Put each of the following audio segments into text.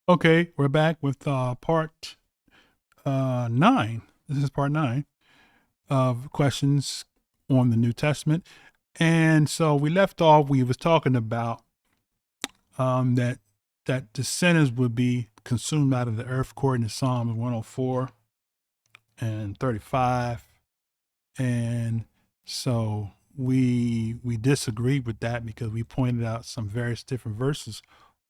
Okay, we're back with part 9. This is part 9 of questions on the New Testament. And so we left off, we was talking about that the sinners would be consumed out of the earth according to Psalms 104 and 35. And so we disagreed with that because we pointed out some various different verses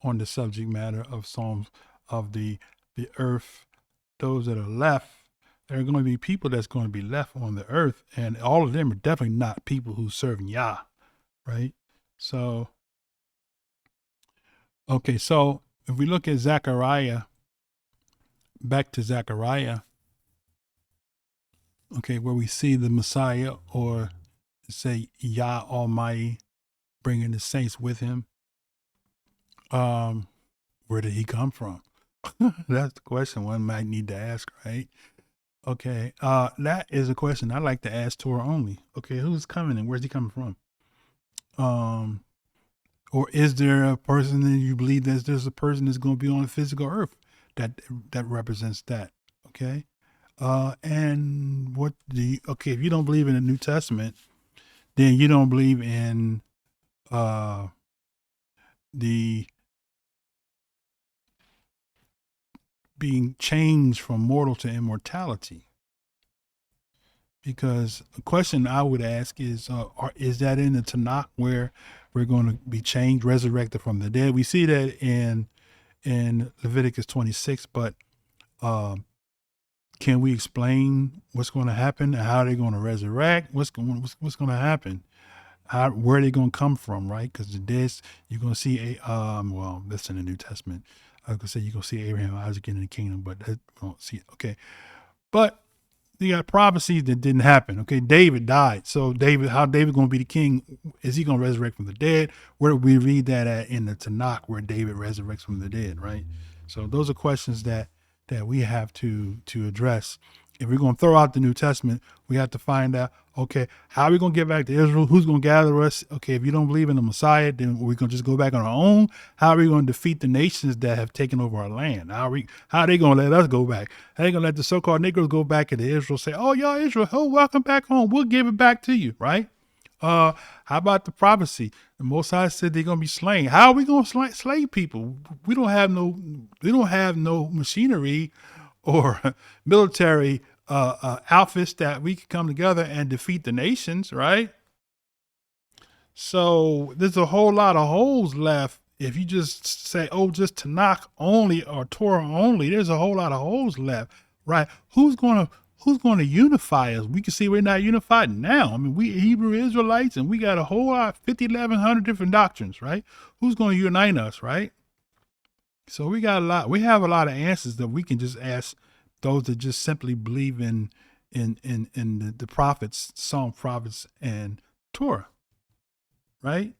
on the subject matter of Psalms of the earth. Those that are left, there are going to be people that's going to be left on the earth, and all of them are definitely not people who serving Yah, right? So, okay, so if we look at Zechariah, back to Zechariah, okay, where we see the Messiah, or say Yah Almighty, bringing the saints with him. Where did he come from? That's the question one might need to ask, right? Okay, that is a question I like to ask Torah Only. Okay, who's coming and where's he coming from? Or is there a person that you believe that there's a person that's going to be on the physical earth that represents that? Okay, and what do you, okay, if you don't believe in the New Testament, then you don't believe in the being changed from mortal to immortality. Because the question I would ask is that in the Tanakh where we're going to be changed, resurrected from the dead? We see that in Leviticus 26, but can we explain what's going to happen? How they're going to resurrect? What's going to happen? Where are they going to come from, right? Because the dead, you're going to see well, that's in the New Testament. I was going to say you're going to see Abraham, Isaac in the kingdom, but that won't see it. Okay, but you got prophecies that didn't happen. Okay, David died. So how David going to be the king? Is he going to resurrect from the dead? Where do we read that at in the Tanakh where David resurrects from the dead, right? So those are questions that we have to address. If we're going to throw out the New Testament, we have to find out, okay, how are we going to get back to Israel? Who's going to gather us? Okay, if you don't believe in the Messiah, then we're going to just go back on our own. How are we going to defeat the nations that have taken over our land? How are they going to let us go back? How are they going to let the so-called Negroes go back into Israel, say, oh, y'all Israel, oh, welcome back home. We'll give it back to you, right? How about the prophecy? The Most High said they're going to be slain. How are we going to slay people? We don't have no machinery or military outfits that we can come together and defeat the nations, right? So there's a whole lot of holes left. If you just say, oh, just Tanakh only or Torah only, there's a whole lot of holes left, right? Who's going to unify us? We can see we're not unified now. I mean, we Hebrew Israelites, and we got a whole lot, 1,100 different doctrines, right? Who's going to unite us, right? So we have a lot of answers that we can just ask those that just simply believe in the prophets, Psalm prophets, and Torah, right?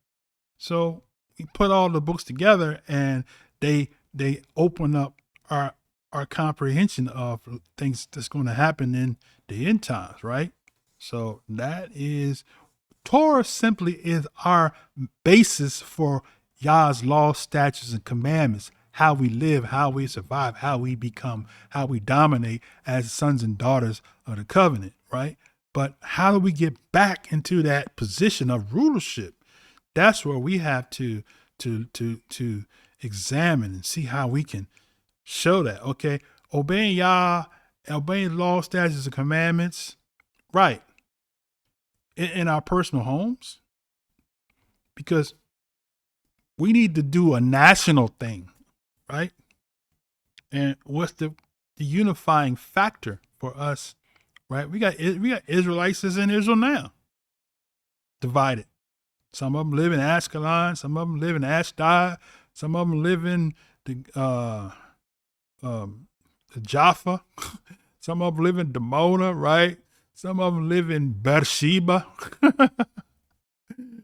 So we put all the books together, and they open up our comprehension of things that's going to happen in the end times, right? So that is Torah simply is our basis for Yah's laws, statutes, and commandments, how we live, how we survive, how we become, how we dominate as sons and daughters of the covenant, right? But how do we get back into that position of rulership? That's where we have to examine and see how we can show that. Okay, obeying Yah, obeying law, statutes, and commandments, right? In our personal homes, because we need to do a national thing, right? And what's the unifying factor for us, right? We got Israelites that's in Israel now, divided. Some of them live in Ashkelon, some of them live in Ashdod, some of them live in the Jaffa, some of them live in Dimona, right? Some of them live in Beersheba,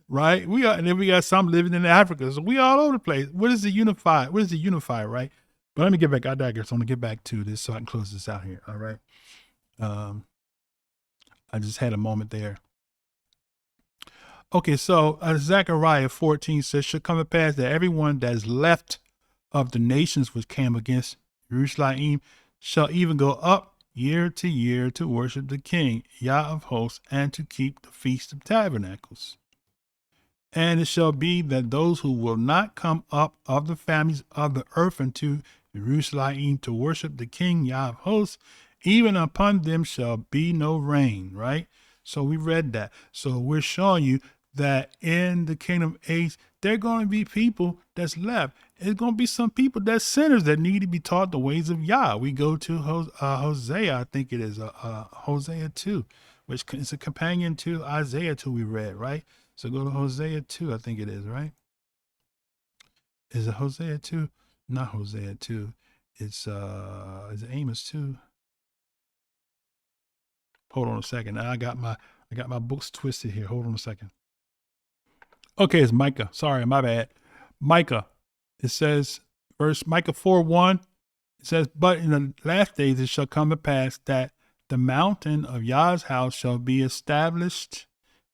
right? And then we got some living in Africa. So we all over the place. What is the unify, right? But let me get back. I digress. I'm gonna get back to this so I can close this out here. All right. I just had a moment there. Okay, so Zechariah 14 says, should come to pass that everyone that is left of the nations which came against Jerusalem shall even go up year to year to worship the King, Yah of hosts, and to keep the Feast of Tabernacles. And it shall be that those who will not come up of the families of the earth into Jerusalem to worship the King, Yah of hosts, even upon them shall be no rain, right? So we read that. So we're showing you that in the kingdom age, there are going to be people that's left. It's going to be some people that's sinners that need to be taught the ways of Yah. We go to Hosea, I think it is Hosea 2, which is a companion to Isaiah 2 we read, right? So go to Hosea 2, I think it is, right? Is it Hosea 2? Not Hosea 2. It's is it Amos 2? Hold on a second. I got my books twisted here. Hold on a second. Okay, it's Micah. Sorry, my bad. Micah. It says, verse Micah 4:1. It says, but in the last days it shall come to pass that the mountain of Yah's house shall be established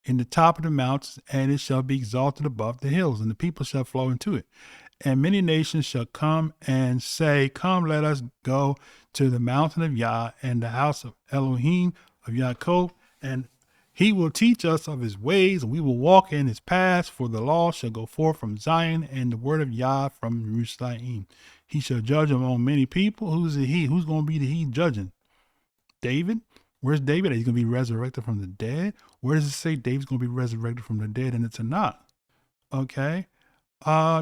in the top of the mountains, and it shall be exalted above the hills, and the people shall flow into it. And many nations shall come and say, come, let us go to the mountain of Yah and the house of Elohim of Yaakov, and he will teach us of his ways, and we will walk in his paths, for the law shall go forth from Zion, and the word of Yah from Jerusalem. He shall judge among many people. Who's the he? Who's going to be the he judging? David? Where's David? He's going to be resurrected from the dead. Where does it say David's going to be resurrected from the dead and it's not? Okay.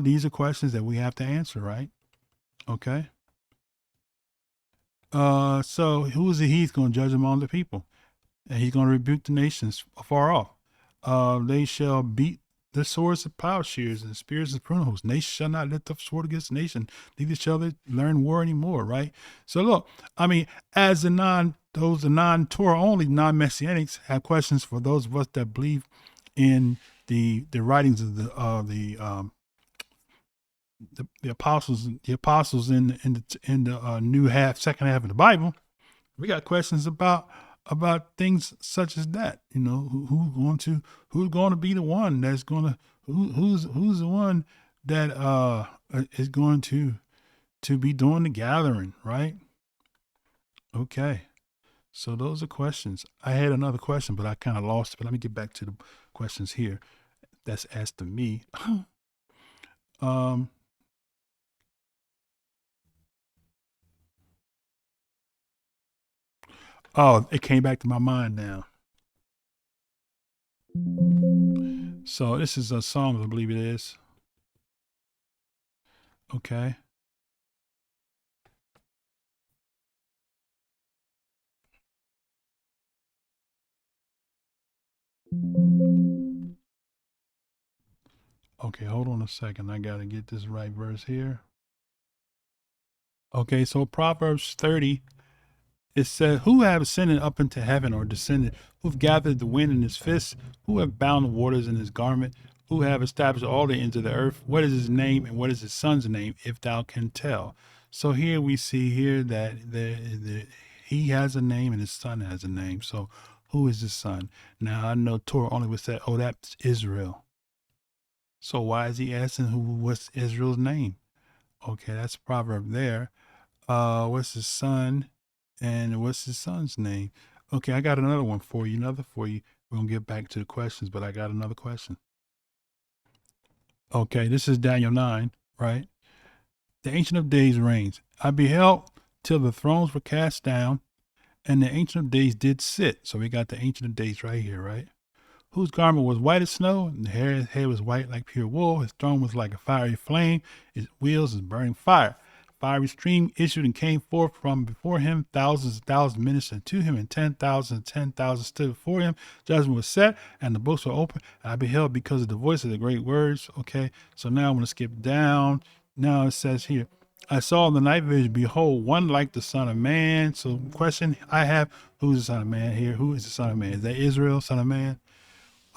These are questions that we have to answer, right? Okay. So who is it he's going to judge among the people? And he's going to rebuke the nations afar off. They shall beat the swords of plowshares and spears and pruning hooks. Nation shall not lift up sword against nation, neither shall they learn war anymore, right? So look, I mean, as the non-Torah only, non-Messianics have questions for those of us that believe in the writings of the apostles in the new second half of the Bible. We got questions about things such as that. You know, who's going to be the one that's going to who's the one that is going to be doing the gathering, right? Okay. So those are questions. I had another question, but I kind of lost it. But let me get back to the questions here that's asked of me. Oh, it came back to my mind now. So this is a Psalms, I believe it is. Okay. Okay, hold on a second. I got to get this right verse here. Okay, so Proverbs 30, it says, who have ascended up into heaven or descended? Who have gathered the wind in his fist? Who have bound the waters in his garment? Who have established all the ends of the earth? What is his name and what is his son's name, if thou can tell? So here we see here that he has a name and his son has a name. So who is his son? Now I know Torah only would say, oh, that's Israel. So why is he asking what's Israel's name? Okay, that's a proverb there. What's his son and what's his son's name? Okay, I got another one for you. We're going to get back to the questions, but I got another question. Okay, this is Daniel 9, right? The Ancient of Days reigns. I beheld till the thrones were cast down, and the Ancient of Days did sit. So we got the Ancient of Days right here, right? Whose garment was white as snow, and his hair was white like pure wool. His throne was like a fiery flame. His wheels is burning fire. Fiery stream issued and came forth from before him. Thousands and thousands ministered to him, and 10,000 stood before him. Judgment was set, and the books were open. And I beheld because of the voice of the great words. Okay, so now I'm going to skip down. Now it says here, I saw in the night vision, behold, one like the Son of Man. So question I have, who's the Son of Man here? Who is the Son of Man? Is that Israel, Son of Man?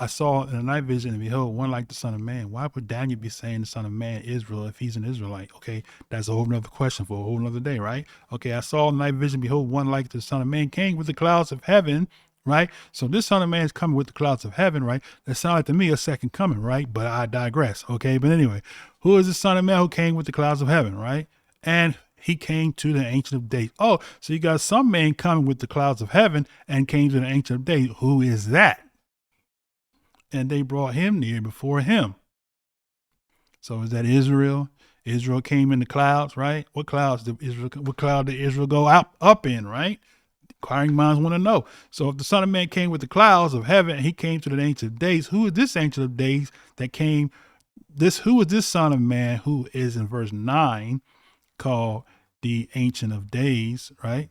I saw in the night vision, and behold, one like the Son of Man. Why would Daniel be saying the Son of Man, Israel, if he's an Israelite? Okay, that's a whole nother question for a whole nother day, right? Okay, I saw in the night vision, behold, one like the Son of Man came with the clouds of heaven, right? So this Son of Man is coming with the clouds of heaven, right? That sounds like to me a second coming, right? But I digress, okay? But anyway, who is the Son of Man who came with the clouds of heaven, right? And he came to the Ancient of Days. Oh, so you got some man coming with the clouds of heaven and came to the Ancient of Days. Who is that? And they brought him near before him. So is that Israel? Israel came in the clouds, right? What clouds did Israel? What cloud did Israel go up in, right? Inquiring minds want to know. So if the Son of Man came with the clouds of heaven, and he came to the Ancient of Days. Who is this Ancient of Days that came? Who is this Son of Man who is in verse 9 called the Ancient of Days, right?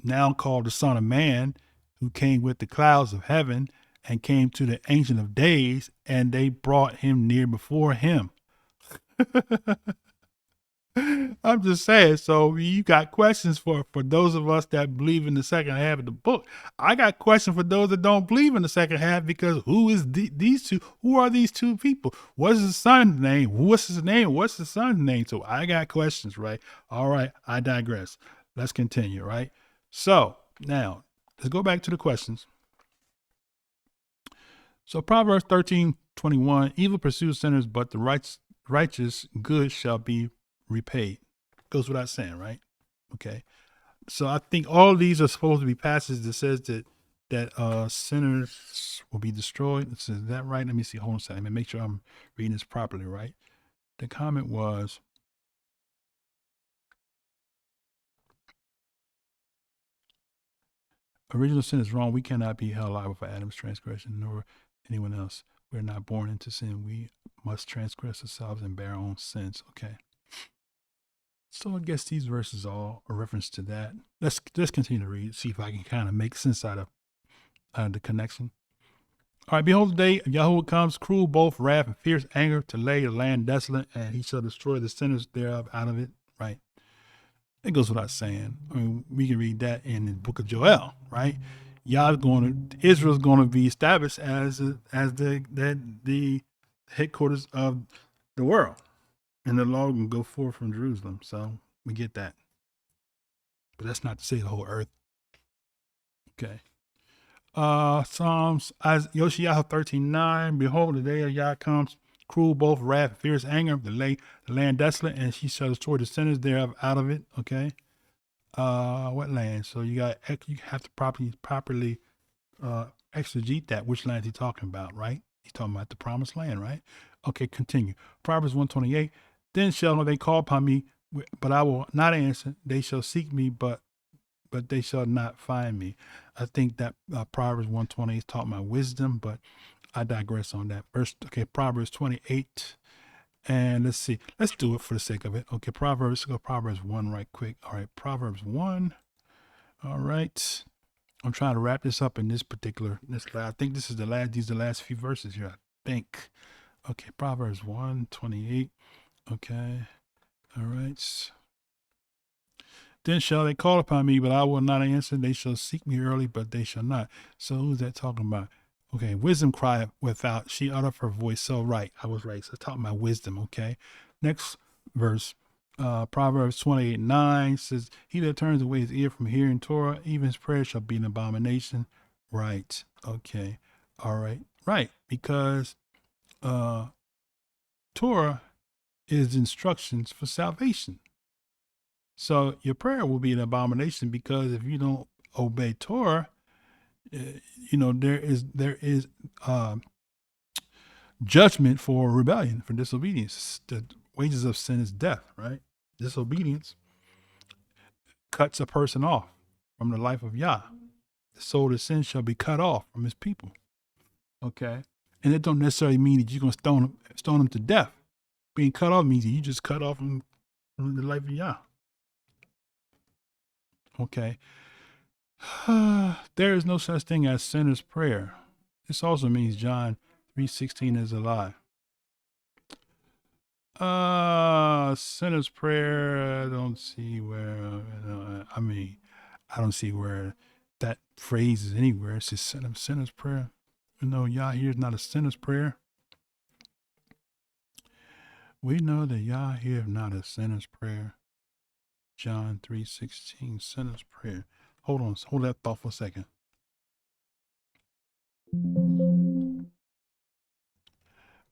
Now called the Son of Man, who came with the clouds of heaven and came to the Ancient of Days, and they brought him near before him. I'm just saying. So you got questions for those of us that believe in the second half of the book. I got questions for those that don't believe in the second half, because who is these two? Who are these two people? What's the son's name? What's his name? What's the son's name? So I got questions, right? All right, I digress. Let's continue, right? So now let's go back to the questions. So Proverbs 13:21, evil pursues sinners, but the righteous good shall be repaid. Goes without saying, right? Okay. So I think all of these are supposed to be passages that says that sinners will be destroyed. Is that right? Let me see. Hold on a second. Let me make sure I'm reading this properly, right? The comment was, original sin is wrong. We cannot be held liable for Adam's transgression, nor anyone else. We're not born into sin. We must transgress ourselves and bear our own sins. Okay. So I guess these verses are a reference to that. Let's continue to read, see if I can kind of make sense out of the connection. All right, behold, the day of Yahuwah comes, cruel both wrath and fierce anger, to lay the land desolate, and he shall destroy the sinners thereof out of it. Right. It goes without saying. I mean, we can read that in the book of Joel, right? Israel's going to be established as the headquarters of the world, and the law can go forth from Jerusalem. So we get that, but that's not to say the whole earth. Okay. Psalms Yoshiyahu 13:9. Behold, the day of Yah comes, cruel both wrath, fierce anger, to lay the land desolate, and she shall destroy the sinners thereof out of it. Okay. What land? So you have to properly exegete that. Which land is he talking about, right? He's talking about the promised land, right? Okay, continue. Proverbs 128. Then shall they call upon me, but I will not answer. They shall seek me, but they shall not find me. I think that Proverbs 120 is talking about wisdom, but I digress on that. Proverbs 28. And let's see. Let's do it for the sake of it. Okay, Proverbs 1 right quick. All right, Proverbs 1. All right. I'm trying to wrap this up in this. I think these are the last few verses here, I think. Okay, Proverbs 1:28. Okay. All right. Then shall they call upon me, but I will not answer. They shall seek me early, but they shall not. So who's that talking about? Okay, wisdom crieth without. She uttereth her voice. So right, I was right. So talking about wisdom. Okay, next verse. Proverbs 28:9 says, "He that turns away his ear from hearing Torah, even his prayer shall be an abomination." Right. Okay. All right. Right. Because Torah is instructions for salvation. So your prayer will be an abomination, because if you don't obey Torah, there is judgment for rebellion, for disobedience. The wages of sin is death, right? Disobedience cuts a person off from the life of Yah. The soul of sin shall be cut off from his people. Okay, and it don't necessarily mean that you're gonna stone them to death. Being cut off means that you just cut off from the life of Yah. Okay. There is no such thing as sinner's prayer. This also means John 3:16 is a lie. Sinner's prayer, I don't see where, I don't see where that phrase is anywhere. It's just sinner's prayer. Yah here is not a sinner's prayer. We know that Yah here is not a sinner's prayer. John 3:16, sinner's prayer. hold on. Hold that thought for a second.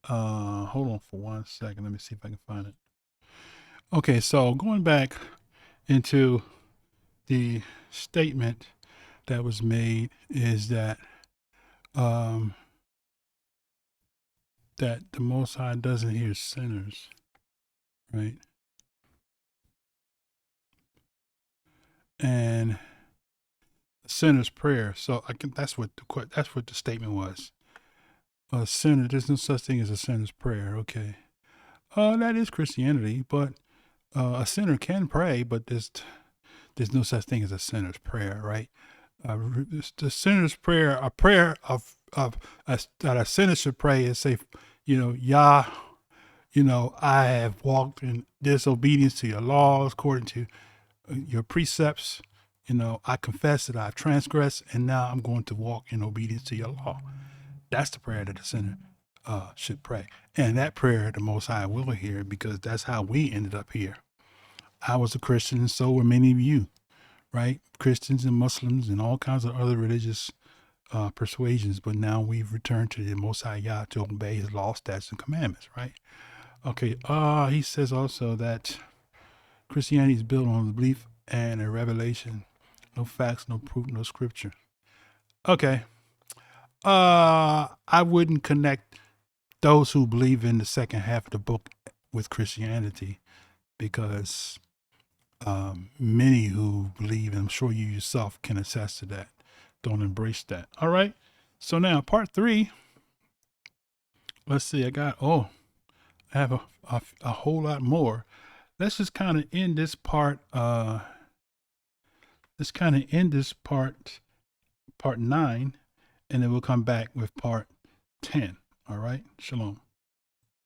Hold on for 1 second. Let me see if I can find it. Okay, so going back into the statement that was made is that that the Most High doesn't hear sinners, right? And a sinner's prayer. So I can. That's what the statement was. A sinner. There's no such thing as a sinner's prayer. Okay. That is Christianity, but a sinner can pray, but there's no such thing as a sinner's prayer, right? The sinner's prayer, a prayer that a sinner should pray is say, Yah, I have walked in disobedience to your laws according to your precepts. I confess that I've transgressed, and now I'm going to walk in obedience to your law. That's the prayer that the sinner should pray. And that prayer the Most High will hear, because that's how we ended up here. I was a Christian, and so were many of you, right? Christians and Muslims and all kinds of other religious persuasions, but now we've returned to the Most High Yah to obey his law, statutes, and commandments, right? Okay, he says also that Christianity is built on the belief and a revelation. No facts, no proof, no scripture. Okay. I wouldn't connect those who believe in the second half of the book with Christianity, because many who believe, and I'm sure you yourself can attest to that, don't embrace that. All right. So now part 3. Let's see. I have a whole lot more. Let's just kind of end this part. Let's kind of end this part 9, and then we'll come back with part 10. All right. Shalom.